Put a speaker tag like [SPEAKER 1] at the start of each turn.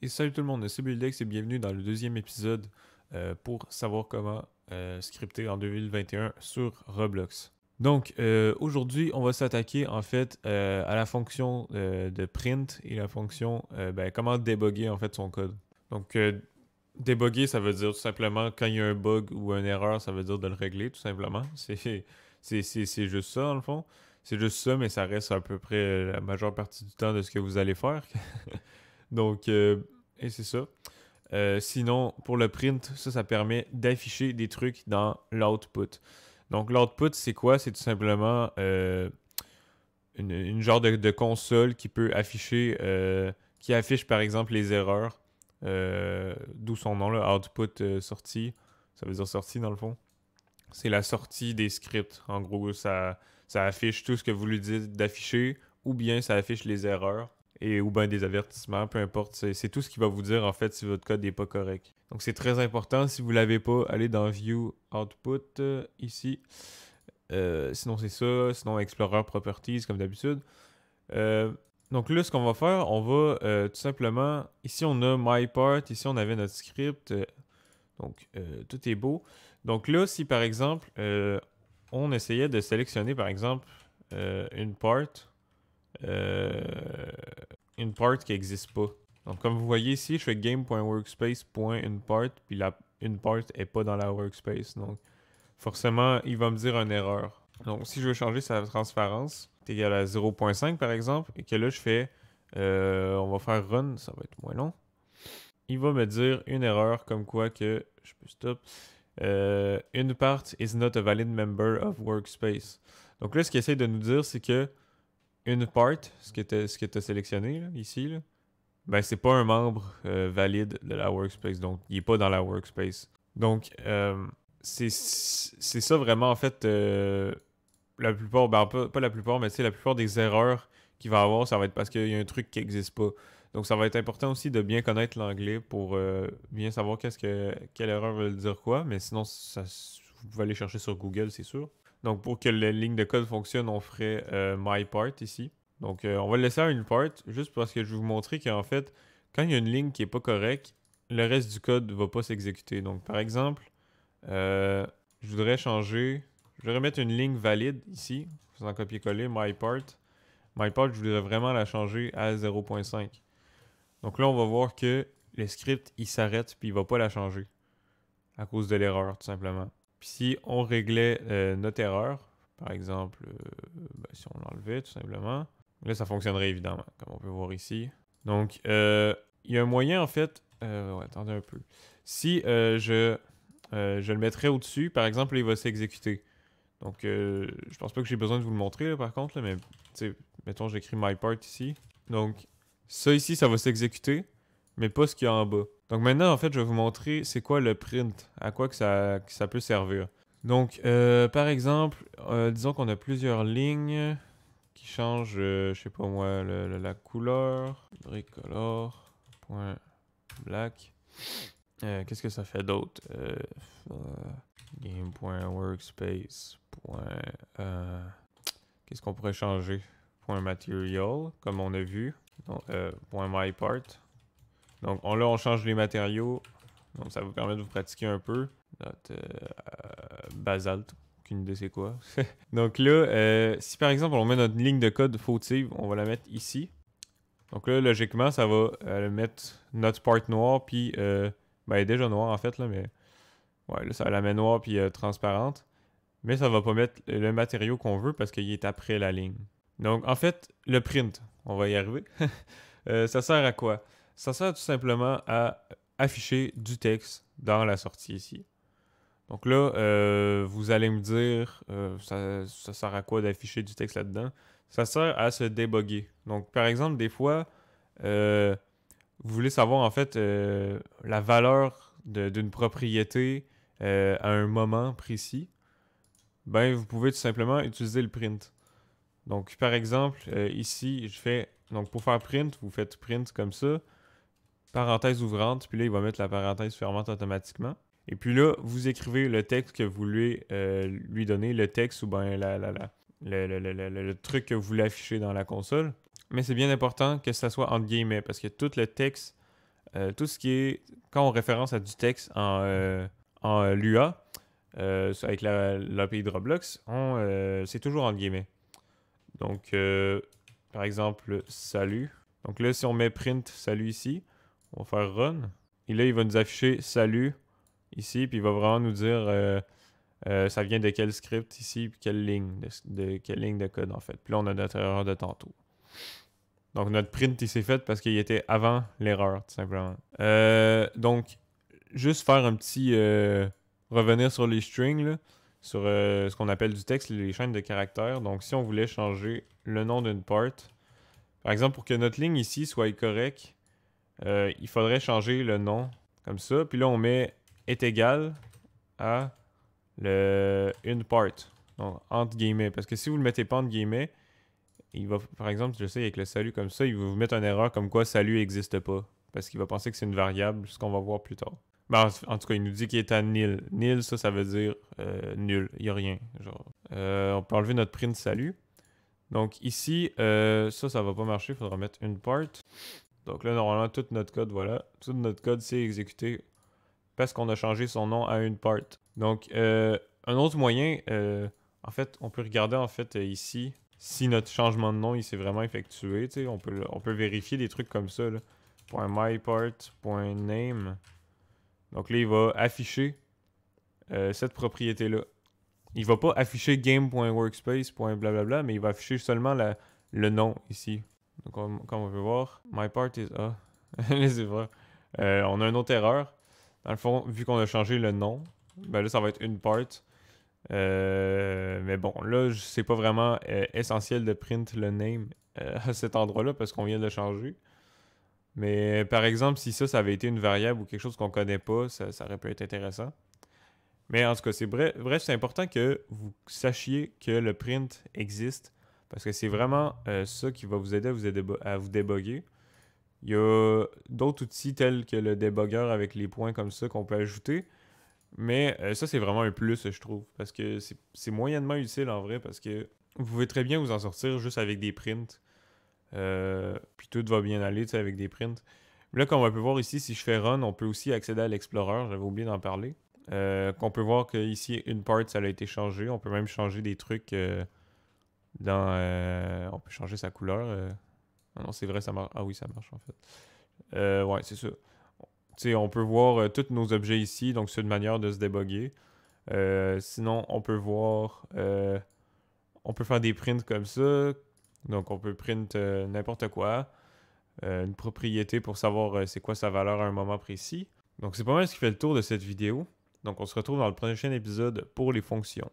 [SPEAKER 1] Et salut tout le monde, c'est Buildex et bienvenue dans le deuxième épisode pour savoir comment scripter en 2021 sur Roblox. Donc aujourd'hui, on va s'attaquer en fait à la fonction de print et la fonction comment débugger en fait son code. Donc débugger, ça veut dire tout simplement quand il y a un bug ou une erreur, ça veut dire de le régler tout simplement. C'est juste ça dans le fond. C'est juste ça, mais ça reste à peu près la majeure partie du temps de ce que vous allez faire. Donc, et c'est ça. Sinon, pour le print, ça permet d'afficher des trucs dans l'output. Donc, l'output, c'est quoi? C'est tout simplement une genre de console qui peut afficher, qui affiche par exemple les erreurs, d'où son nom, là, output sortie. Ça veut dire sortie dans le fond. C'est la sortie des scripts. En gros, ça affiche tout ce que vous lui dites d'afficher, ou bien ça affiche les erreurs ou bien des avertissements, peu importe. C'est tout ce qui va vous dire en fait si votre code n'est pas correct. Donc c'est très important. Si vous ne l'avez pas, allez dans View Output ici. Sinon c'est ça. Sinon Explorer Properties comme d'habitude. Donc là, ce qu'on va faire, on va tout simplement... Ici, on a My Part. Ici, on avait notre script. Donc tout est beau. Donc là, si par exemple, on essayait de sélectionner par exemple une part... une part qui n'existe pas. Donc comme vous voyez ici, je fais game.workspace.inpart, puis la une part est pas dans la workspace. Donc forcément, il va me dire une erreur. Donc si je veux changer sa transparence, c'est égal à 0.5 par exemple, et que là je fais, on va faire run, ça va être moins long. Il va me dire une erreur comme quoi que, je peux stop, une part is not a valid member of workspace. Donc là, ce qu'il essaie de nous dire, c'est que une part, ce que tu as sélectionné là, ici, là, ben c'est pas un membre valide de la workspace, donc il est pas dans la workspace. Donc c'est ça vraiment en fait la plupart, ben pas la plupart, mais c'est la plupart des erreurs qu'il va avoir, ça va être parce qu'il y a un truc qui n'existe pas. Donc ça va être important aussi de bien connaître l'anglais pour bien savoir quelle erreur veut dire quoi, mais sinon vous pouvez aller chercher sur Google, c'est sûr. Donc pour que la ligne de code fonctionne, on ferait my part ici. Donc on va le laisser à une part, juste parce que je vais vous montrer qu'en fait, quand il y a une ligne qui est pas correcte, le reste du code ne va pas s'exécuter. Donc par exemple, je voudrais changer, je voudrais mettre une ligne valide ici, en faisant copier-coller my part. My part, je voudrais vraiment la changer à 0.5. Donc là, on va voir que le script, il s'arrête puis il va pas la changer à cause de l'erreur, tout simplement. Puis si on réglait notre erreur, par exemple, si on l'enlevait tout simplement, là, ça fonctionnerait évidemment, comme on peut voir ici. Donc, il y a un moyen, en fait... ouais, attendez un peu. Si je le mettrais au-dessus, par exemple, là, il va s'exécuter. Donc, je pense pas que j'ai besoin de vous le montrer, là, par contre, là, mais, tu sais, mettons, j'écris my part ici. Donc, ça ici, ça va s'exécuter, mais pas ce qu'il y a en bas. Donc maintenant, en fait, je vais vous montrer c'est quoi le print, à quoi que ça peut servir. Donc, par exemple, disons qu'on a plusieurs lignes qui changent, je sais pas moi, la couleur. Bricolor, point black. Qu'est-ce que ça fait d'autre? Game.workspace. Qu'est-ce qu'on pourrait changer? Point material, comme on a vu. Donc, point mypart. Donc là, on change les matériaux. Donc ça vous permet de vous pratiquer un peu. Notre basalte. Aucune idée c'est quoi. Donc là, si par exemple on met notre ligne de code fautive, on va la mettre ici. Donc là, logiquement, ça va mettre notre part noire, puis ben elle est déjà noire en fait, là, mais ouais, là, ça la met noire puis transparente. Mais ça va pas mettre le matériau qu'on veut parce qu'il est après la ligne. Donc en fait, le print, on va y arriver. Ça sert à quoi? Ça sert tout simplement à afficher du texte dans la sortie ici. Donc là, vous allez me dire, ça sert à quoi d'afficher du texte là-dedans? Ça sert à se débugger. Donc par exemple, des fois, vous voulez savoir en fait la valeur d'une propriété à un moment précis. Ben, vous pouvez tout simplement utiliser le print. Donc par exemple, ici, je fais, donc pour faire print, vous faites print comme ça, parenthèse ouvrante, puis là, il va mettre la parenthèse fermante automatiquement. Et puis là, vous écrivez le texte que vous voulez lui donner, le texte ou bien le truc que vous voulez afficher dans la console. Mais c'est bien important que ça soit entre guillemets, parce que tout le texte tout ce qui est, quand on référence à du texte en Lua, avec l'API de Roblox, c'est toujours entre guillemets. Donc, par exemple, salut. Donc là, si on met print salut ici, on va faire run. Et là, il va nous afficher salut ici, puis il va vraiment nous dire ça vient de quel script ici, puis quelle ligne de quelle ligne de code en fait. Puis là, on a notre erreur de tantôt. Donc notre print, il s'est fait parce qu'il était avant l'erreur, tout simplement. Donc, juste faire un petit revenir sur les strings, là, sur ce qu'on appelle du texte, les chaînes de caractères. Donc, si on voulait changer le nom d'une part, par exemple, pour que notre ligne ici soit correcte, il faudrait changer le nom comme ça. Puis là, on met est égal à une part. Donc, entre guillemets. Parce que si vous le mettez pas entre guillemets, il va, par exemple, je sais, avec le salut comme ça, il va vous mettre une erreur comme quoi salut n'existe pas. Parce qu'il va penser que c'est une variable, ce qu'on va voir plus tard. Ben, en tout cas, il nous dit qu'il est à nil. Nil, ça veut dire nul. Il n'y a rien. Genre. On peut enlever notre print salut. Donc ici, ça va pas marcher. Il faudra mettre une part. Donc là, normalement, tout notre code, voilà. Tout notre code, c'est exécuté parce qu'on a changé son nom à une part. Donc, un autre moyen, en fait, on peut regarder en fait ici si notre changement de nom il s'est vraiment effectué. On peut vérifier des trucs comme ça. Là. .mypart.name. Donc là, il va afficher cette propriété-là. Il va pas afficher game.workspace.blablabla, mais il va afficher seulement le nom ici. Donc, comme on peut voir, mypart is a. C'est vrai. On a une autre erreur. Dans le fond, vu qu'on a changé le nom, ben là, ça va être une part. Mais bon, là, c'est pas vraiment essentiel de print le name à cet endroit-là parce qu'on vient de le changer. Mais par exemple, si ça avait été une variable ou quelque chose qu'on connaît pas, ça aurait pu être intéressant. Mais en tout cas, bref, c'est important que vous sachiez que le print existe parce que c'est vraiment ça qui va vous aider à vous débugger. Il y a d'autres outils tels que le debugger avec les points comme ça qu'on peut ajouter. Mais ça, c'est vraiment un plus, je trouve. Parce que c'est moyennement utile en vrai parce que vous pouvez très bien vous en sortir juste avec des prints. Puis tout va bien aller avec des prints. Là, comme on peut voir ici, si je fais run, on peut aussi accéder à l'Explorer. J'avais oublié d'en parler. Qu'on peut voir qu'ici, une part, ça a été changé. On peut même changer des trucs on peut changer sa couleur. Ah non, c'est vrai, ça marche. Ah oui, ça marche en fait. Ouais, c'est ça. T'sais, on peut voir tous nos objets ici, donc c'est une manière de se débugger. Sinon, on peut voir... on peut faire des prints comme ça. Donc, on peut print n'importe quoi. Une propriété pour savoir c'est quoi sa valeur à un moment précis. Donc, c'est pas mal ce qui fait le tour de cette vidéo. Donc, on se retrouve dans le prochain épisode pour les fonctions.